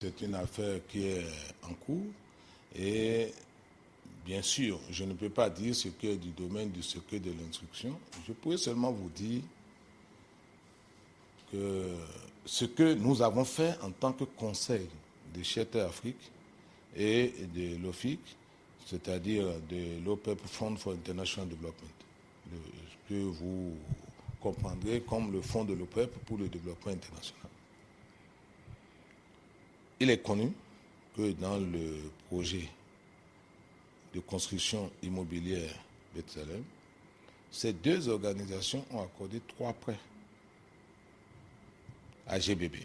C'est une affaire qui est en cours et bien sûr, je ne peux pas dire ce qui est du domaine du secret de l'instruction. Je pourrais seulement vous dire que ce que nous avons fait en tant que conseil de Charter Afrique et de l'OFIC, c'est-à-dire de l'OPEP Fund for International Development, que vous comprendrez comme le Fonds de l'OPEP pour le développement international. Il est connu que dans le projet de construction immobilière Bethlehem, ces deux organisations ont accordé 3 prêts à GBB.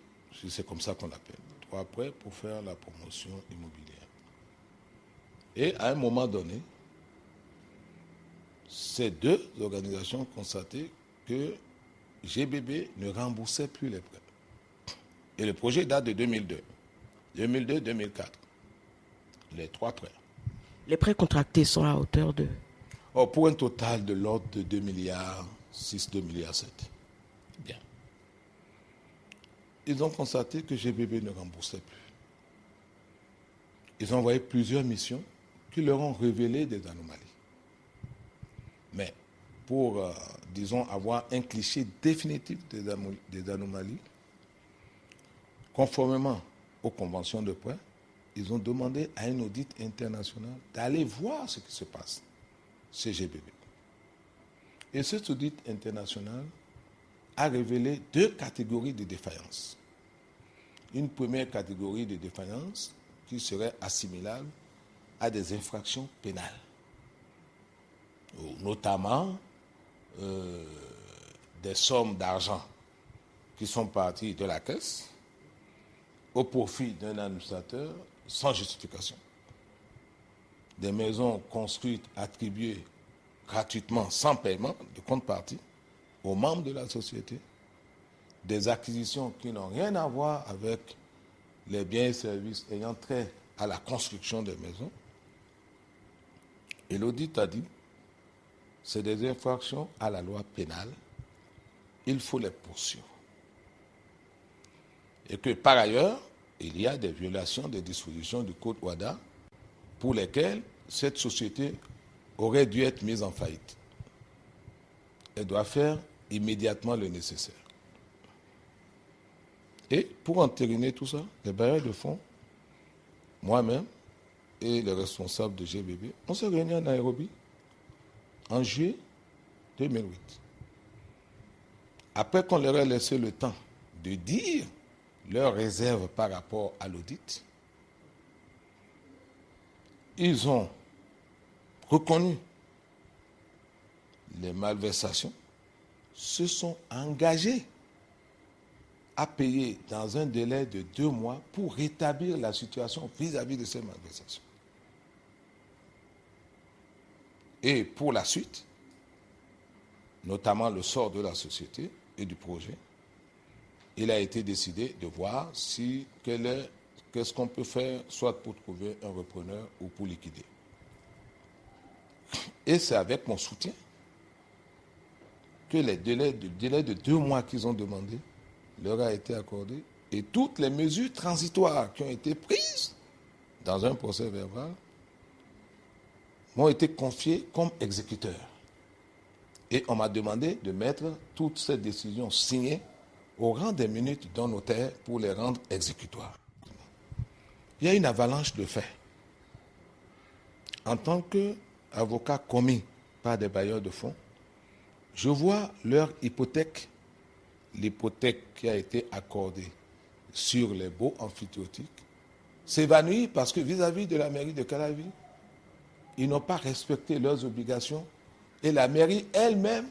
C'est comme ça qu'on l'appelle. 3 prêts pour faire la promotion immobilière. Et à un moment donné, ces deux organisations ont constaté que GBB ne remboursait plus les prêts. Et le projet date de 2002. 2002-2004. Les 3 prêts. Les prêts contractés sont à hauteur de... Pour un total de l'ordre de 2 milliards 6, 2 milliards 7. Bien. Ils ont constaté que GBB ne remboursait plus. Ils ont envoyé plusieurs missions qui leur ont révélé des anomalies. Mais pour, disons, avoir un cliché définitif des anomalies, conformément aux conventions de prêt, ils ont demandé à un audit international d'aller voir ce qui se passe chez GBB. Et cet audit international a révélé 2 catégories de défaillances. Une première catégorie de défaillance qui serait assimilable à des infractions pénales, notamment des sommes d'argent qui sont parties de la caisse au profit d'un administrateur sans justification. Des maisons construites, attribuées gratuitement, sans paiement de contrepartie aux membres de la société. Des acquisitions qui n'ont rien à voir avec les biens et services ayant trait à la construction des maisons. Et l'audit a dit, c'est des infractions à la loi pénale, il faut les poursuivre. Et que par ailleurs, il y a des violations des dispositions du Code OHADA pour lesquelles cette société aurait dû être mise en faillite. Elle doit faire immédiatement le nécessaire. Et pour entériner tout ça, les bailleurs de fonds, moi-même et les responsables de GBB, on s'est réunis à Nairobi en juillet 2008. Après qu'on leur ait laissé le temps de dire leurs réserves par rapport à l'audit, ils ont reconnu les malversations, se sont engagés à payer dans un délai de 2 mois pour rétablir la situation vis-à-vis de ces malversations. Et pour la suite, notamment le sort de la société et du projet, il a été décidé de voir qu'est-ce qu'on peut faire, soit pour trouver un repreneur ou pour liquider. Et c'est avec mon soutien que le délai de 2 mois qu'ils ont demandé leur a été accordé et toutes les mesures transitoires qui ont été prises dans un procès verbal m'ont été confiées comme exécuteur. Et on m'a demandé de mettre toutes ces décisions signées au rang des minutes d'un notaire pour les rendre exécutoires. Il y a une avalanche de faits. En tant qu'avocat commis par des bailleurs de fonds, je vois leur hypothèque, l'hypothèque qui a été accordée sur les baux amphithéotiques, s'évanouir parce que vis-à-vis de la mairie de Calavi, ils n'ont pas respecté leurs obligations et la mairie elle-même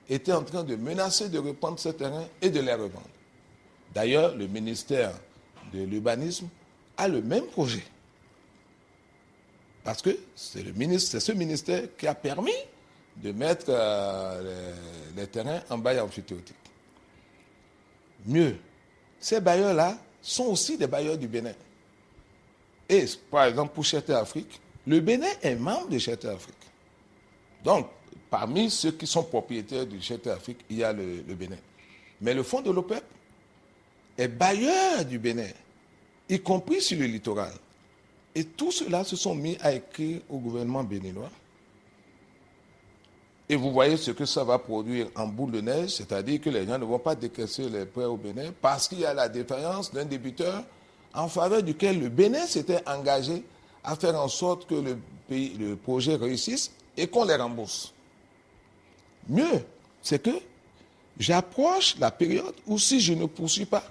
était en train de menacer de reprendre ce terrain et de les revendre. D'ailleurs, le ministère de l'Urbanisme a le même projet. Parce que c'est ce ministère qui a permis de mettre les terrains en bail amphithéotique. Mieux, ces bailleurs-là sont aussi des bailleurs du Bénin. Et par exemple, pour Charter Afrique, le Bénin est membre de Charter Afrique. Donc, parmi ceux qui sont propriétaires du Charter Afrique, il y a le Bénin. Mais le fonds de l'OPEP est bailleur du Bénin. y compris sur le littoral. Et tout cela se sont mis à écrire au gouvernement béninois. Et vous voyez ce que ça va produire en boule de neige, c'est-à-dire que les gens ne vont pas décaisser les prêts au Bénin parce qu'il y a la défaillance d'un débiteur en faveur duquel le Bénin s'était engagé à faire en sorte que le projet réussisse et qu'on les rembourse. Mieux, c'est que j'approche la période où si je ne poursuis pas,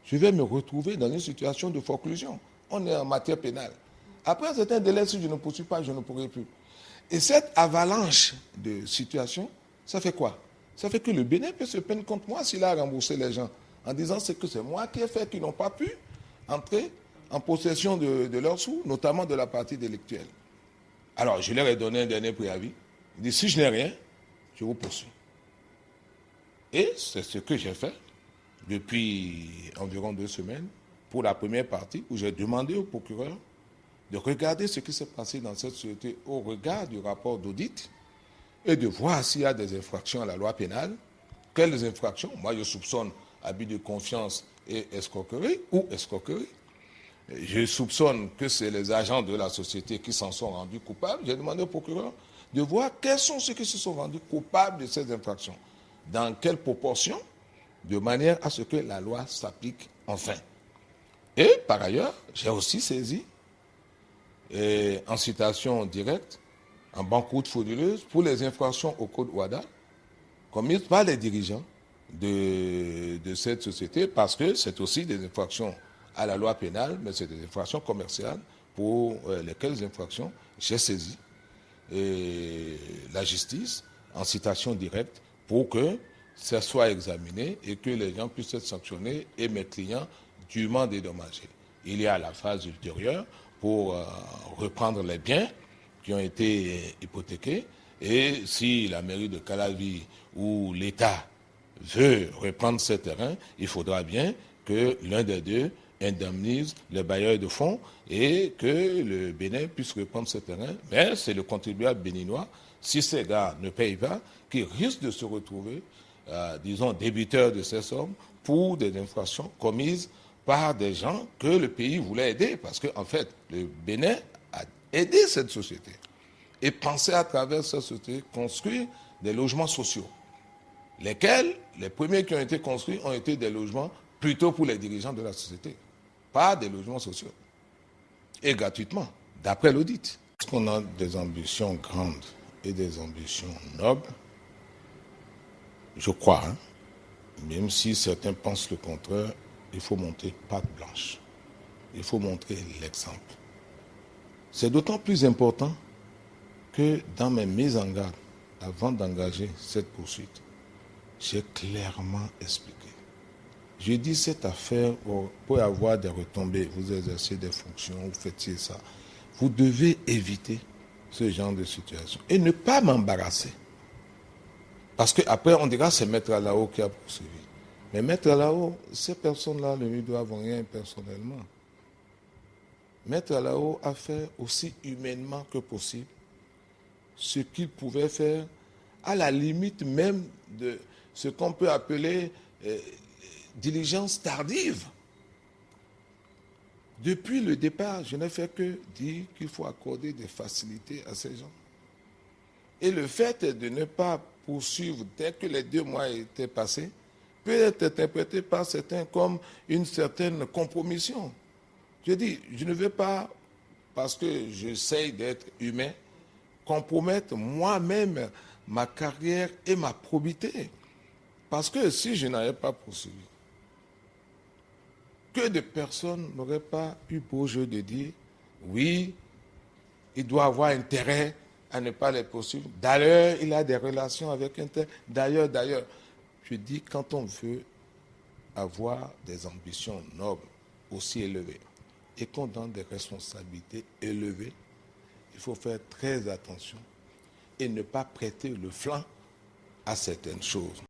je vais me retrouver dans une situation de forclusion. On est en matière pénale. Après un certain délai, si je ne poursuis pas, je ne pourrai plus. Et cette avalanche de situations, ça fait quoi? Ça fait que le Bénin peut se peindre contre moi s'il a remboursé les gens, en disant que c'est moi qui ai fait qu'ils n'ont pas pu entrer en possession de leurs sous, notamment de la partie délictuelle. Alors, je leur ai donné un dernier préavis. Je dis, si je n'ai rien, je vous poursuis. Et c'est ce que j'ai fait depuis environ 2 semaines pour la première partie, où j'ai demandé au procureur de regarder ce qui s'est passé dans cette société au regard du rapport d'audit et de voir s'il y a des infractions à la loi pénale. Quelles infractions? Moi, je soupçonne abus de confiance et escroquerie ou escroquerie. Je soupçonne que c'est les agents de la société qui s'en sont rendus coupables. J'ai demandé au procureur de voir quels sont ceux qui se sont rendus coupables de ces infractions. Dans quelle proportion, de manière à ce que la loi s'applique enfin. Et par ailleurs, j'ai aussi saisi, en citation directe, en banqueroute frauduleuse, pour les infractions au code OHADA, commises par les dirigeants de cette société, parce que c'est aussi des infractions à la loi pénale, mais c'est des infractions commerciales pour lesquelles infractions j'ai saisi la justice en citation directe pour que ça soit examiné et que les gens puissent être sanctionnés et mes clients dûment dédommagés. Il y a la phase ultérieure pour reprendre les biens qui ont été hypothéqués et si la mairie de Calavi ou l'État veut reprendre ces terrains, il faudra bien que l'un des deux indemnise les bailleurs de fonds et que le Bénin puisse reprendre ces terrains. Mais c'est le contribuable béninois, si ces gars ne payent pas, qui risque de se retrouver, disons, débiteur de ces sommes pour des infractions commises par des gens que le pays voulait aider. Parce qu'en fait, le Bénin a aidé cette société et pensait à travers cette société construire des logements sociaux, lesquels, les premiers qui ont été construits, ont été des logements plutôt pour les dirigeants de la société, pas des logements sociaux, et gratuitement, d'après l'audit. Parce qu'on a des ambitions grandes et des ambitions nobles, je crois, même si certains pensent le contraire, il faut montrer patte blanche. Il faut montrer l'exemple. C'est d'autant plus important que dans mes mises en garde, avant d'engager cette poursuite, j'ai clairement expliqué. Je dis cette affaire peut avoir des retombées. Vous exercez des fonctions, vous faites ça. Vous devez éviter ce genre de situation et ne pas m'embarrasser. Parce qu'après, on dira c'est Maître Alao qui a poursuivi. Mais Maître Alao, ces personnes-là ne lui doivent rien personnellement. Maître Alao a fait aussi humainement que possible ce qu'il pouvait faire à la limite même de ce qu'on peut appeler diligence tardive. Depuis le départ, je n'ai fait que dire qu'il faut accorder des facilités à ces gens. Et le fait de ne pas poursuivre dès que les 2 mois étaient passés peut être interprété par certains comme une certaine compromission. Je dis, je ne veux pas, parce que j'essaye d'être humain, compromettre moi-même ma carrière et ma probité. Parce que si je n'avais pas poursuivi, que de personnes n'auraient pas eu beau jeu de dire, oui, il doit avoir intérêt à ne pas les poursuivre. D'ailleurs, il a des relations avec un tel. D'ailleurs. Je dis, quand on veut avoir des ambitions nobles aussi élevées et qu'on donne des responsabilités élevées, il faut faire très attention et ne pas prêter le flanc à certaines choses.